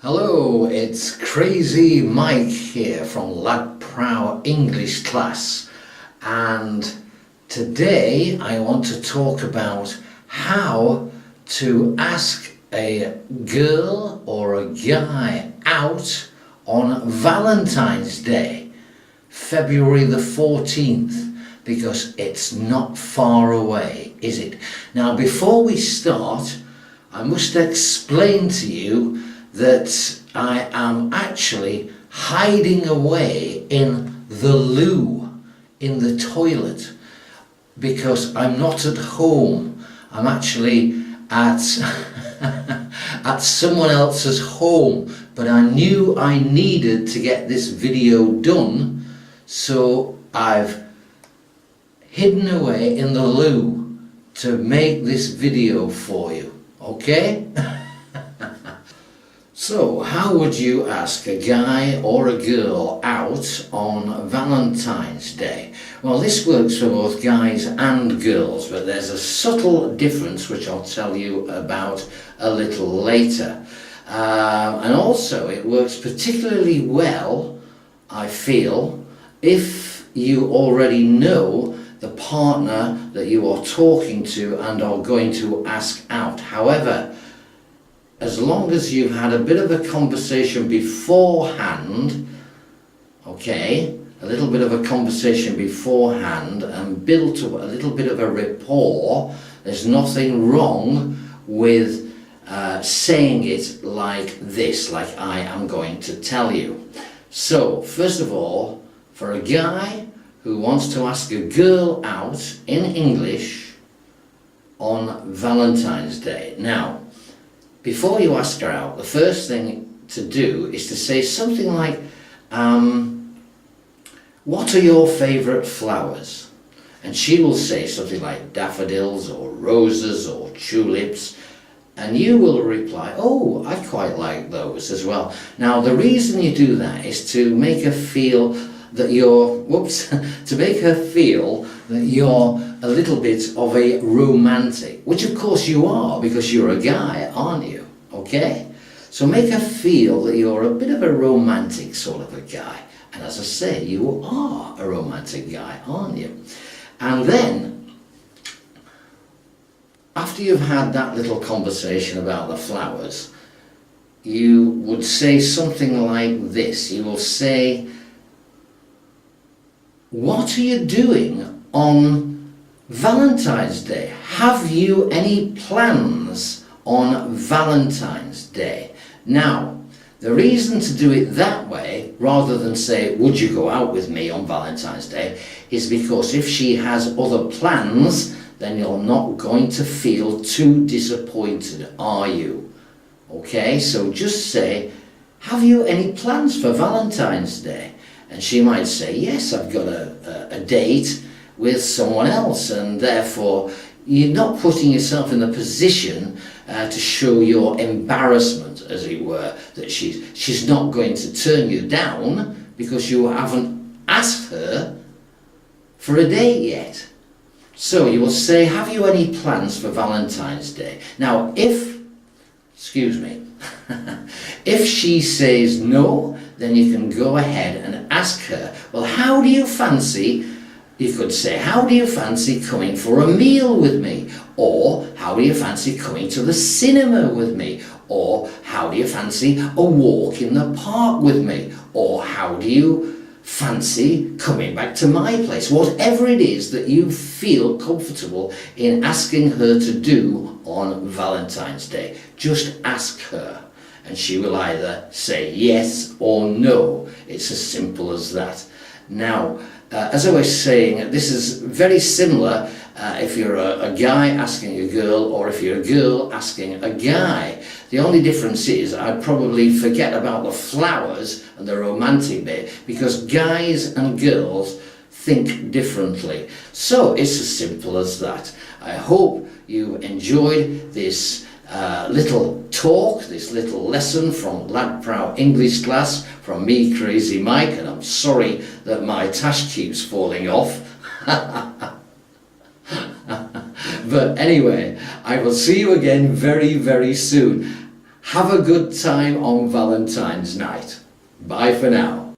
Hello, it's Crazy Mike here from Lad Prow English class, and today I want to talk about how to ask a girl or a guy out on Valentine's Day, February the 14th, because it's not far away, is it? Now, before we start, I must explain to you that I am actually hiding away in the loo, in the toilet, because I'm not at home. I'm actually at at someone else's home, but I knew I needed to get this video done, so I've hidden away in the loo to make this video for you, okay? So, how would you ask a guy or a girl out on Valentine's Day? Well, this works for both guys and girls, but there's a subtle difference which I'll tell you about a little later. And also, it works particularly well, I feel, if you already know the partner that you are talking to and are going to ask out. However, as long as you've had a bit of a conversation beforehand, okay, a little bit of a conversation beforehand and built up a little bit of a rapport, there's nothing wrong with saying it like this, like I am going to tell you. So, first of all, for a guy who wants to ask a girl out in English on Valentine's Day. Now, before you ask her out, the first thing to do is to say something like, what are your favourite flowers? And she will say something like daffodils or roses or tulips, and you will reply, oh, I quite like those as well. Now, the reason you do that is to make her feel that you're, to make her feel that you're a little bit of a romantic, which of course you are, because you're a guy, aren't you? Okay? So make her feel that you're a bit of a romantic sort of a guy. And as I say, you are a romantic guy, aren't you? And then, after you've had that little conversation about the flowers, you would say something like this. You will say, what are you doing on Valentine's Day? Have you any plans on Valentine's Day? Now, the reason to do it that way, rather than say, would you go out with me on Valentine's Day, is because if she has other plans, then you're not going to feel too disappointed, are you? Okay, so just say, have you any plans for Valentine's Day? And she might say, yes, I've got a date with someone else, and therefore you're not putting yourself in the position to show your embarrassment, as it were, that she's not going to turn you down because you haven't asked her for a date yet. So you will say, have you any plans for Valentine's Day? Now, if she says no, then you can go ahead and ask her, well, how do you fancy, you could say, how do you fancy coming for a meal with me? Or, how do you fancy coming to the cinema with me? Or, how do you fancy a walk in the park with me? Or, how do you fancy coming back to my place? Whatever it is that you feel comfortable in asking her to do on Valentine's Day, just ask her. And she will either say yes or no. It's as simple as that. Now, as I was saying, this is very similar if you're a guy asking a girl, or if you're a girl asking a guy. The only difference is I'd probably forget about the flowers and the romantic bit, because guys and girls think differently. So it's as simple as that. I hope you enjoyed this little talk, this little lesson from Lad Prow English class from me, Crazy Mike, and I'm sorry that my tash keeps falling off. But anyway, I will see you again very, very soon. Have a good time on Valentine's night. Bye for now.